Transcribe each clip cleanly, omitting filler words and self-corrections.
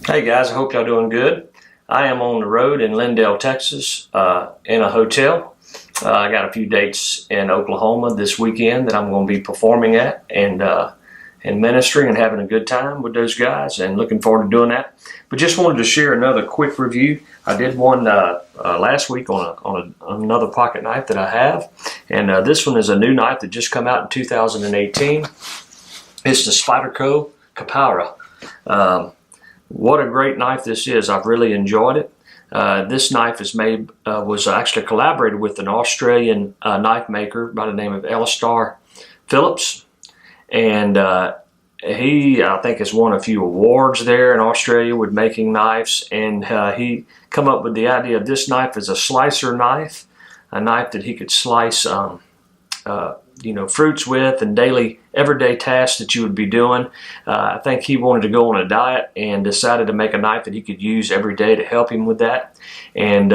Hey guys, I hope y'all doing good. I am on the road in Lindale, Texas, in a hotel. I got a few dates in Oklahoma this weekend that I'm going to be performing at and ministering and having a good time with those guys, and looking forward to doing that. But just wanted to share another quick review. I did one last week on another pocket knife that I have, and this one is a new knife that just come out in 2018. It's the Spyderco Kapara. What a great knife this is. I've really enjoyed it. This knife is was actually collaborated with an Australian knife maker by the name of Alistair Phillips, and he, I think, has won a few awards there in Australia with making knives, and he come up with the idea of this knife as a slicer knife, a knife that he could slice fruits with and everyday tasks that you would be doing. I think he wanted to go on a diet and decided to make a knife that he could use every day to help him with that. And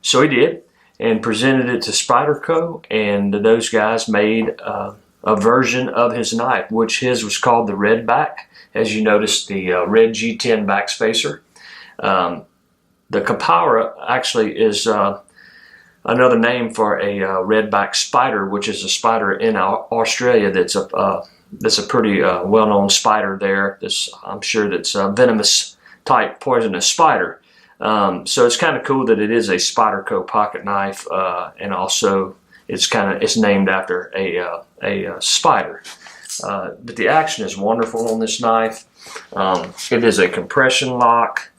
so he did, and presented it to Spyderco, and those guys made a version of his knife, which his was called the Red Back. As you notice, the red G10 backspacer. The Kapara actually is another name for a redback spider, which is a spider in Australia that's a pretty well-known spider there. I'm sure that's a venomous type poisonous spider. So it's kind of cool that it is a Spyderco pocket knife, and also it's named after a spider. But the action is wonderful on this knife. It is a compression lock,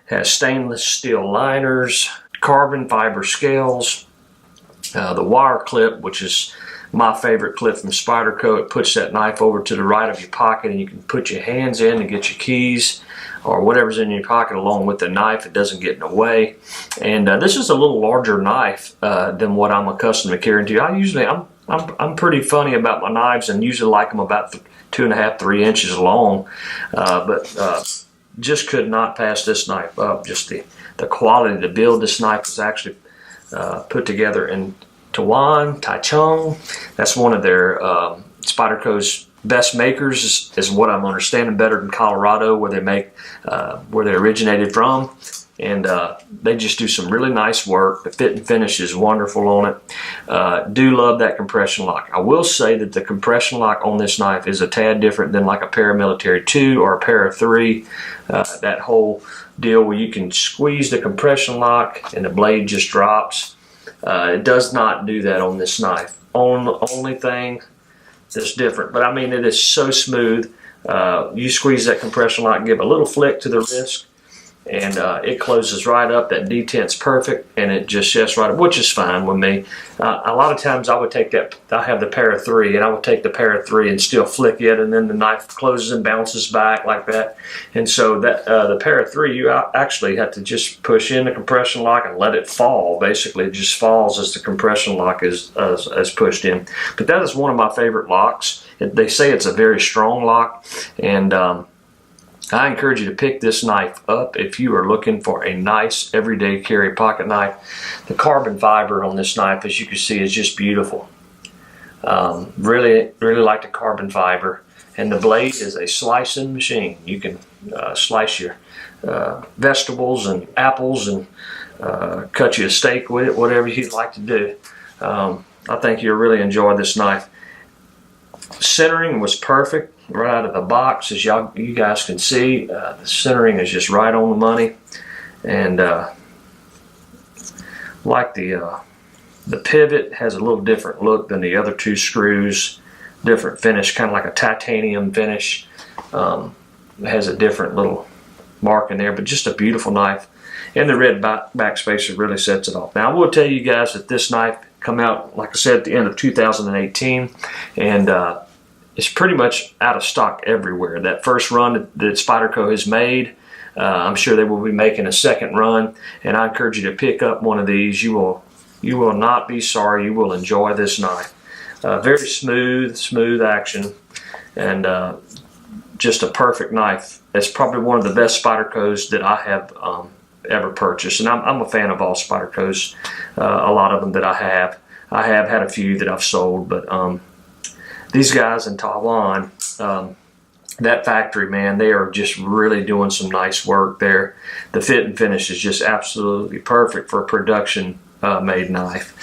has stainless steel liners, carbon fiber scales, the wire clip, which is my favorite clip from Spyderco. It puts that knife over to the right of your pocket, and you can put your hands in and get your keys or whatever's in your pocket along with the knife. It doesn't get in the way. And this is a little larger knife than what I'm accustomed to carrying. I'm pretty funny about my knives, and usually like them about 2.5 to 3 inches long, but just could not pass this knife up. Just the quality to build this knife was actually put together in Taichung. That's one of their Spyderco's best makers, is what I'm understanding, better than Colorado, where they originated from. And they just do some really nice work. The fit and finish is wonderful on it. Do love that compression lock. I will say that the compression lock on this knife is a tad different than like a Paramilitary 2 or a Para 3. That whole deal where you can squeeze the compression lock and the blade just drops. It does not do that on this knife. Only thing that's different. But I mean, it is so smooth. You squeeze that compression lock, give a little flick to the wrist, and it closes right up. That detent's perfect, and it just sets right up, which is fine with me. A lot of times I would take that, I have the Para 3, and I would take the Para 3 and still flick it, and then the knife closes and bounces back like that. And so that the Para 3, you actually have to just push in the compression lock and let it fall. Basically, it just falls as the compression lock is pushed in. But that is one of my favorite locks. They say it's a very strong lock, and I encourage you to pick this knife up if you are looking for a nice everyday carry pocket knife. The carbon fiber on this knife, as you can see, is just beautiful. Really like the carbon fiber. And the blade is a slicing machine. You can slice your vegetables and apples and cut you a steak with it, whatever you'd like to do. I think you'll really enjoy this knife. Centering was perfect right out of the box, as you guys can see. The centering is just right on the money, and like the pivot has a little different look than the other two screws. Different finish, kind of like a titanium finish. It has a different little mark in there, but just a beautiful knife. And the red backspacer really sets it off. Now, I will tell you guys that this knife come out, like I said, at the end of 2018, and it's pretty much out of stock everywhere. That first run that Spyderco has made, I'm sure they will be making a second run, and I encourage you to pick up one of these. You will not be sorry. You will enjoy this knife. Very smooth action, and just a perfect knife. It's probably one of the best Spydercos that I have ever purchased, and I'm a fan of all Spydercos. A lot of them that I have had a few that I've sold, but these guys in Taiwan that factory, man, they are just really doing some nice work there. The fit and finish is just absolutely perfect for a production made knife.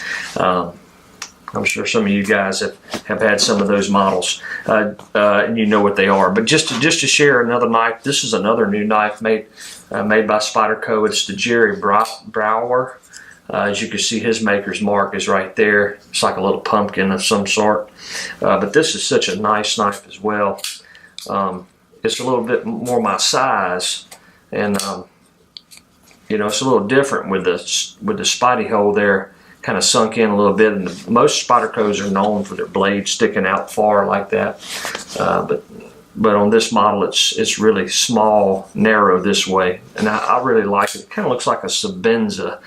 I'm sure some of you guys have had some of those models, and you know what they are. But just to share another knife, this is another new knife made by Spyderco. It's the Jerry Brower. As you can see, his maker's mark is right there. It's like a little pumpkin of some sort. But this is such a nice knife as well. It's a little bit more my size, and you know, it's a little different with the Spidey hole there, kind of sunk in a little bit. And most Spydercos are known for their blades sticking out far like that. But on this model, it's really small, narrow this way, and I really like it. It kind of looks like a Sabenza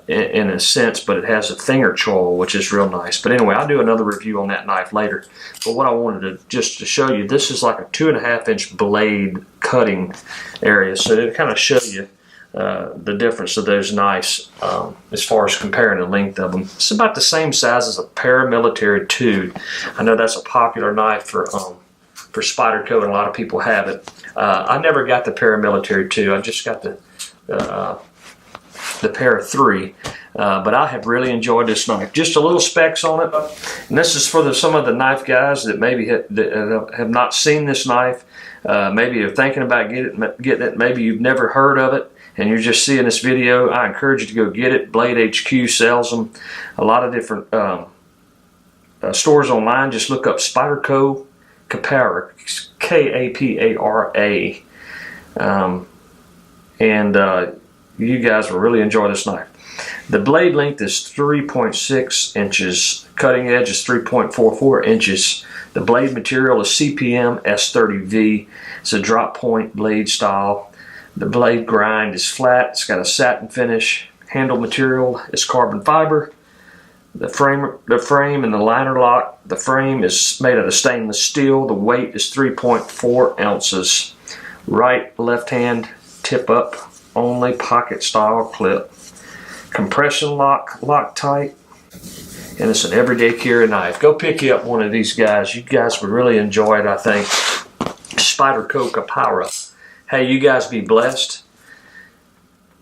in a sense, but it has a finger choil, which is real nice. But anyway, I'll do another review on that knife later. But what I wanted to just to show you, this is like a 2.5-inch blade cutting area, so to kind of show you the difference of those knives as far as comparing the length of them. It's about the same size as a paramilitary 2. I know that's a popular knife for Spyderco, and a lot of people have it. I never got the paramilitary 2. I just got the Para 3. But I have really enjoyed this knife. Just a little specs on it, and this is for some of the knife guys that maybe have not seen this knife. Maybe you're thinking about getting it. Maybe you've never heard of it, and you're just seeing this video. I encourage you to go get it. Blade HQ sells them. A lot of different stores online. Just look up Spyderco Kapara, K-A-P-A-R-A, and you guys will really enjoy this knife. The blade length is 3.6 inches. Cutting edge is 3.44 inches. The blade material is CPM S30V. It's a drop point blade style. The blade grind is flat. It's got a satin finish. Handle material is carbon fiber. The frame and the liner lock. The frame is made out of stainless steel. The weight is 3.4 ounces. Right, left hand, tip up only, pocket style clip. Compression lock, Loctite, and it's an everyday carry knife. Go pick you up one of these guys. You guys would really enjoy it, I think. Spyderco Kapara. Hey, you guys be blessed.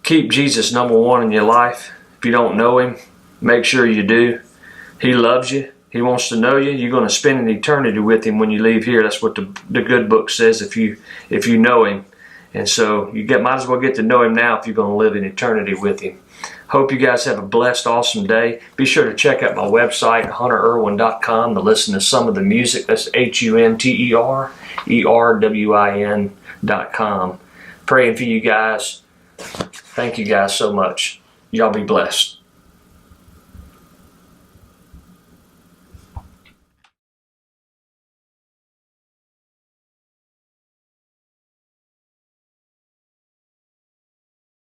Keep Jesus #1 in your life. If you don't know him, make sure you do. He loves you. He wants to know you. You're going to spend an eternity with him when you leave here. That's what the good book says, if you know him. And so you might as well get to know him now if you're going to live in eternity with him. Hope you guys have a blessed, awesome day. Be sure to check out my website, huntererwin.com, to listen to some of the music. That's HUNTERERWIN.com. Praying for you guys. Thank you guys so much. Y'all be blessed.